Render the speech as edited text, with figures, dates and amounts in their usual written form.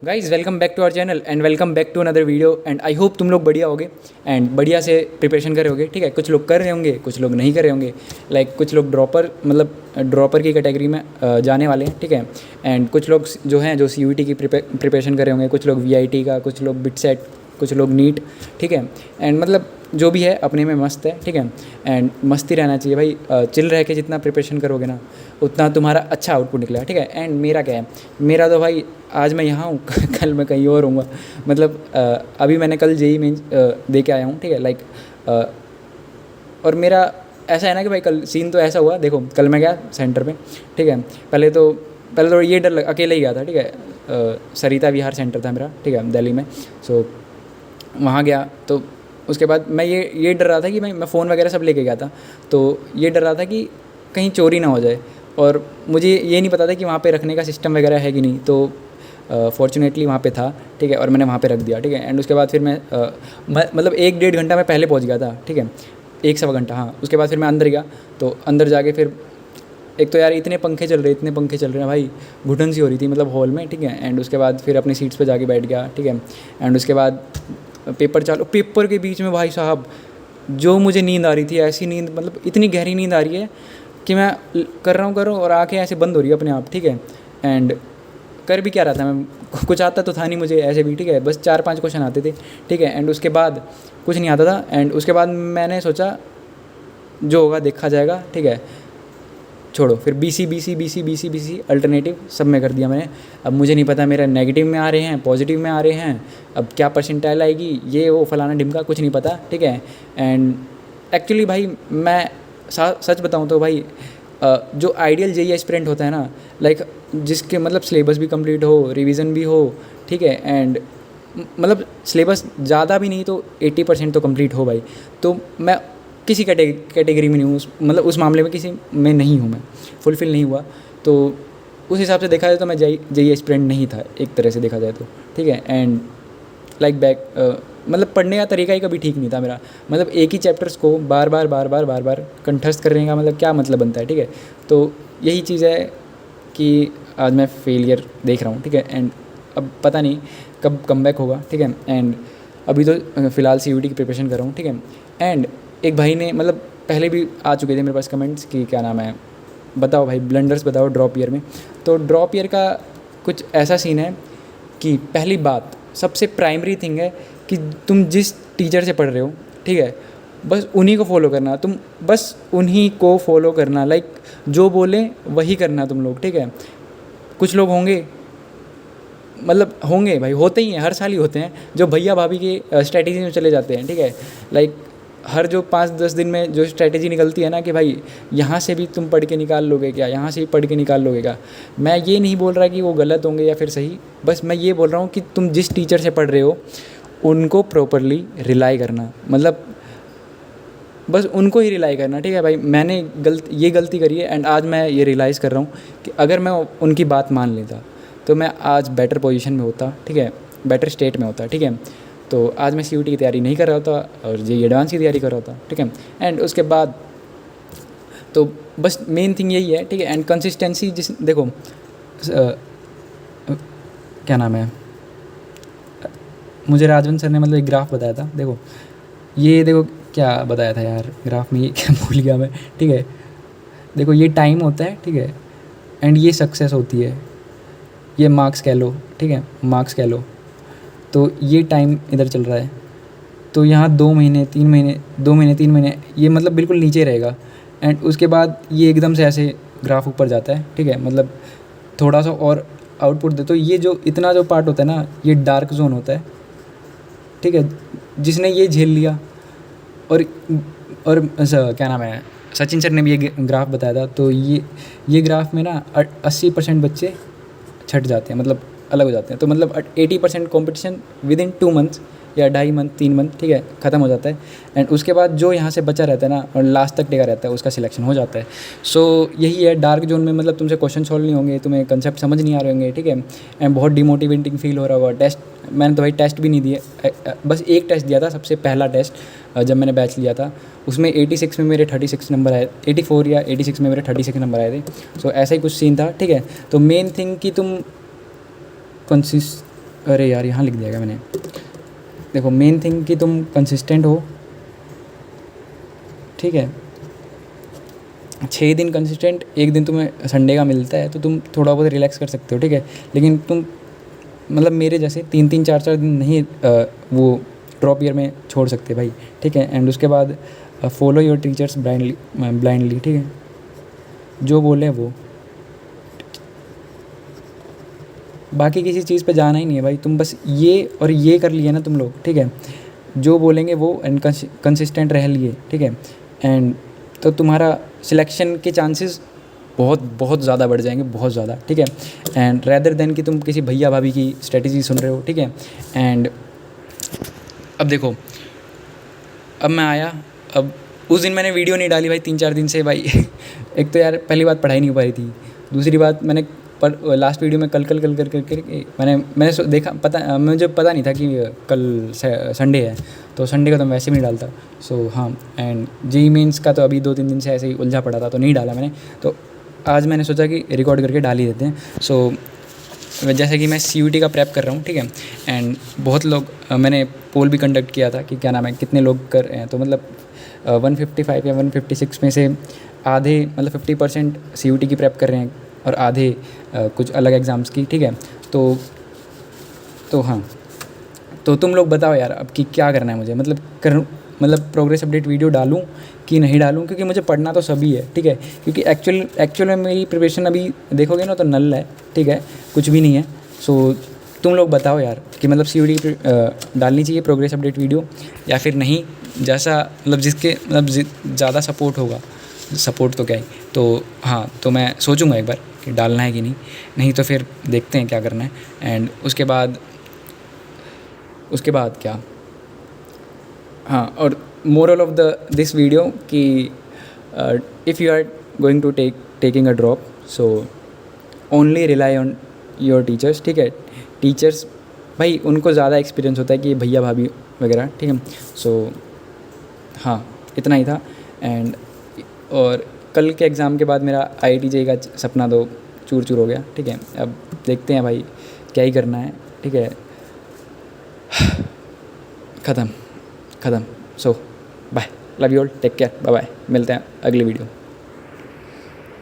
Guys welcome back to our channel and welcome back to another video and I hope तुम लोग बढ़िया होगे and बढ़िया से प्रिपरेशन कर रहे होगे। ठीक है, कुछ लोग कर रहे होंगे, कुछ लोग नहीं कर रहे होंगे। कुछ लोग ड्रॉपर की कैटेगरी में जाने वाले हैं। ठीक है, एंड कुछ लोग जो हैं जो CUET की प्रिपरेशन कर रहे होंगे, कुछ लोग VIT का, कुछ लोग बिटसेट, कुछ लोग नीट। ठीक है, एंड जो भी है अपने में मस्त है। ठीक है, एंड मस्ती रहना चाहिए भाई। चिल रह के जितना प्रिपरेशन करोगे ना उतना तुम्हारा अच्छा आउटपुट निकलेगा। ठीक है, एंड मेरा क्या है, मेरा तो भाई आज मैं यहाँ हूँ कल मैं कहीं और हूँगा। अभी मैंने कल JEE मेंस दे के आया हूँ। ठीक है, और मेरा ऐसा है ना कि भाई कल सीन तो ऐसा हुआ। देखो कल मैं गया सेंटर पे। ठीक है, पहले तो ये डर अकेले ही गया था। ठीक है, सरिता विहार सेंटर था मेरा। ठीक है, दिल्ली में। सो वहाँ गया तो उसके बाद मैं ये डर रहा था कि मैं फ़ोन वगैरह सब लेके गया था। तो ये डर रहा था कि कहीं चोरी ना हो जाए, और मुझे ये नहीं पता था कि वहाँ पे रखने का सिस्टम वगैरह है कि नहीं। तो फॉर्चुनेटली वहाँ पे था। ठीक है, और मैंने वहाँ पे रख दिया। ठीक है, एंड उसके बाद फिर मैं 1-1.5 घंटा मैं पहले पहुँच गया था। ठीक है, 1-1.25 घंटा, हाँ। उसके बाद फिर मैं अंदर गया। तो अंदर जाके फिर एक तो यार इतने पंखे चल रहे हैं भाई, घुटन सी हो रही थी हॉल में। ठीक है, एंड उसके बाद फिर अपनी सीट्स पे जाके बैठ गया। ठीक है, एंड उसके बाद पेपर के बीच में भाई साहब जो मुझे नींद आ रही थी, ऐसी नींद इतनी गहरी नींद आ रही है कि मैं कर रहा हूँ और आँखें ऐसे बंद हो रही है अपने आप। ठीक है, एंड कर भी क्या रहा था मैं, कुछ आता तो था नहीं मुझे ऐसे भी। ठीक है, बस 4-5 क्वेश्चन आते थे। ठीक है, एंड उसके बाद कुछ नहीं आता था। एंड उसके बाद मैंने सोचा जो होगा देखा जाएगा। ठीक है, छोड़ो, फिर BC अल्टरनेटिव सब में कर दिया मैंने। अब मुझे नहीं पता मेरा नेगेटिव में आ रहे हैं, पॉजिटिव में आ रहे हैं, अब क्या परसेंटाइल आएगी, ये वो फलाना ढिमका, कुछ नहीं पता। ठीक है, एंड एक्चुअली भाई मैं सच बताऊं तो भाई जो आइडियल JEE एस्पिरेंट होता है ना, जिसके सिलेबस भी कंप्लीट हो, रिवीजन भी हो। ठीक है, एंड सिलेबस ज़्यादा भी नहीं तो 80% तो कंप्लीट हो भाई। तो मैं किसी कैटेगरी में नहीं हूँ, उस मामले में किसी में नहीं हूँ, मैं फुलफ़िल नहीं हुआ। तो उस हिसाब से देखा जाए तो मैं JEE एस्पिरेंट नहीं था, एक तरह से देखा जाए तो। ठीक है, एंड पढ़ने का तरीका ही कभी ठीक नहीं था मेरा। एक ही चैप्टर्स को बार बार कंठस्थ करने का क्या मतलब बनता है। ठीक है, तो यही चीज़ है कि आज मैं फेलियर देख रहा हूँ। ठीक है, एंड अब पता नहीं कब कमबैक होगा। ठीक है, एंड अभी तो फ़िलहाल CUET की प्रिपरेशन कर रहा हूँ। ठीक है, एंड एक भाई ने पहले भी आ चुके थे मेरे पास कमेंट्स कि क्या नाम है, बताओ भाई ब्लंडर्स बताओ ड्रॉप ईयर में। तो ड्रॉप ईयर का कुछ ऐसा सीन है कि पहली बात सबसे प्राइमरी थिंग है कि तुम जिस टीचर से पढ़ रहे हो, ठीक है, बस उन्हीं को फॉलो करना। तुम बस उन्हीं को फॉलो करना, जो बोले वही करना तुम लोग। ठीक है, कुछ लोग होंगे होंगे भाई, होते ही हैं, हर साल ही होते हैं, जो भैया भाभी की स्ट्रैटेजी में चले जाते हैं। ठीक है, हर जो 5-10 दिन में जो स्ट्रैटेजी निकलती है ना कि भाई यहाँ से भी तुम पढ़ के निकाल लोगे क्या, यहाँ से भी पढ़ के निकाल लोगे क्या। मैं ये नहीं बोल रहा कि वो गलत होंगे या फिर सही, बस मैं ये बोल रहा हूँ कि तुम जिस टीचर से पढ़ रहे हो उनको प्रॉपरली रिलाई करना, बस उनको ही रिलाई करना। ठीक है भाई, मैंने ये गलती करी है एंड आज मैं ये रियलाइज़ कर रहा हूँ कि अगर मैं उनकी बात मान लेता तो मैं आज बेटर पोजीशन में होता। ठीक है, बेटर स्टेट में होता। ठीक है, तो आज मैं CUET की तैयारी नहीं कर रहा होता और JEE एडवांस की तैयारी कर रहा होता। ठीक है, एंड उसके बाद तो बस मेन थिंग यही है। ठीक है, एंड कंसिस्टेंसी, देखो क्या नाम है, मुझे राजवंत सर ने एक ग्राफ बताया था। देखो क्या बताया था यार ग्राफ में, ये क्या भूल गया मैं। ठीक है, देखो ये टाइम होता है। ठीक है, एंड ये सक्सेस होती है, ये मार्क्स कह लो। ठीक है, मार्क्स कह लो। तो ये टाइम इधर चल रहा है, तो यहाँ 2 महीने 3 महीने 2 महीने 3 महीने ये बिल्कुल नीचे रहेगा, एंड उसके बाद ये एकदम से ऐसे ग्राफ ऊपर जाता है। ठीक है, थोड़ा सा और आउटपुट दे तो ये जो इतना जो पार्ट होता है ना, ये डार्क जोन होता है। ठीक है, जिसने ये झेल लिया, और क्या नाम है, सचिन सर ने भी ये ग्राफ बताया था। तो ये ग्राफ में ना 80% बच्चे छट जाते हैं, अलग हो जाते हैं। तो 80% कॉम्पिटिशन विद इन 2 मंथ्स या 2.5 मंथ 3 मंथ, ठीक है, ख़त्म हो जाता है। एंड उसके बाद जो यहाँ से बचा रहता है ना और लास्ट तक टिका रहता है, उसका सिलेक्शन हो जाता है। सो यही है डार्क जोन में, तुमसे क्वेश्चन सॉल्व नहीं होंगे, तुम्हें कंसेप्ट समझ नहीं आ रहे होंगे। ठीक है, एंड बहुत डिमोटिवेटिंग फील हो रहा होगा। टेस्ट मैंने तो भाई टेस्ट भी नहीं दिए, बस एक टेस्ट दिया था, सबसे पहला टेस्ट जब मैंने बैच लिया था, उसमें 86 में मेरे 36 नंबर आए, 84 या 86 में मेरे 36 नंबर आए थे। सो ऐसा ही कुछ सीन था। ठीक है, तो मेन थिंग कि तुम अरे यार यहाँ लिख दिया क्या मैंने। देखो मेन थिंग कि तुम कंसिस्टेंट हो, ठीक है। 6 दिन कंसिस्टेंट, एक दिन तुम्हें संडे का मिलता है तो तुम थोड़ा बहुत रिलैक्स कर सकते हो, ठीक है। लेकिन तुम मतलब मेरे जैसे 3-3 4-4 दिन नहीं वो ड्रॉप ईयर में छोड़ सकते भाई, ठीक है। एंड उसके बाद फॉलो योर टीचर्स ब्लाइंडली, ठीक है, जो बोले वो, बाकी किसी चीज़ पे जाना ही नहीं है भाई। तुम बस ये और ये कर लिए ना तुम लोग, ठीक है, जो बोलेंगे वो, एंड कंसिस्टेंट रह लिए, ठीक है। एंड तो तुम्हारा सिलेक्शन के चांसेस बहुत बहुत ज़्यादा बढ़ जाएंगे, बहुत ज़्यादा, ठीक है। एंड रैदर देन कि तुम किसी भैया भाभी की स्ट्रेटजी सुन रहे हो, ठीक है। एंड अब देखो, अब मैं आया, अब उस दिन मैंने वीडियो नहीं डाली भाई 3-4 दिन से भाई एक तो यार पहली बात पढ़ाई नहीं हो पा रही थी, दूसरी बात मैंने पर लास्ट वीडियो में कल कर मैंने देखा, मुझे पता नहीं था कि कल संडे है, तो संडे का तो मैं वैसे भी नहीं डालता। सो हाँ, एंड जेईई मेंस का तो अभी 2-3 दिन से ऐसे ही उलझा पड़ा था तो नहीं डाला मैंने, तो आज मैंने सोचा कि रिकॉर्ड करके डाल ही देते हैं। सो जैसे कि मैं CUET का प्रेप कर रहा हूँ, ठीक है। एंड बहुत लोग, मैंने पोल भी कंडक्ट किया था कि क्या नाम है, कितने लोग कर रहे हैं, तो मतलब 155 या 156 में से आधे मतलब 50% CUET की प्रेप कर रहे हैं और आधे कुछ अलग एग्ज़ाम्स की, ठीक है। तो हाँ, तो तुम लोग बताओ यार अब कि क्या करना है मुझे, मतलब प्रोग्रेस अपडेट वीडियो डालूं कि नहीं डालूं, क्योंकि मुझे पढ़ना तो सभी है, ठीक है। क्योंकि एक्चुअल में मेरी प्रिपरेशन अभी देखोगे ना तो नल है, ठीक है, कुछ भी नहीं है। सो तुम लोग बताओ यार कि मतलब CUET डालनी चाहिए प्रोग्रेस अपडेट वीडियो या फिर नहीं, जैसा मतलब जिसके मतलब ज़्यादा सपोर्ट होगा, सपोर्ट तो क्या ही, तो हाँ, तो मैं सोचूंगा एक बार कि डालना है कि नहीं तो फिर देखते हैं क्या करना है। एंड उसके बाद क्या, हाँ, और मोरल ऑफ दिस वीडियो कि if you are going to taking a drop, so only rely on your teachers, ठीक है। टीचर्स भाई उनको ज़्यादा एक्सपीरियंस होता है कि भैया भाभी वगैरह, ठीक है। सो हाँ, इतना ही था। एंड और कल के एग्ज़ाम के बाद मेरा IIT JEE का सपना तो चूर चूर हो गया, ठीक है। अब देखते हैं भाई क्या ही करना है, ठीक है। ख़त्म। So bye, love you all, take care, bye bye, मिलते हैं अगली वीडियो।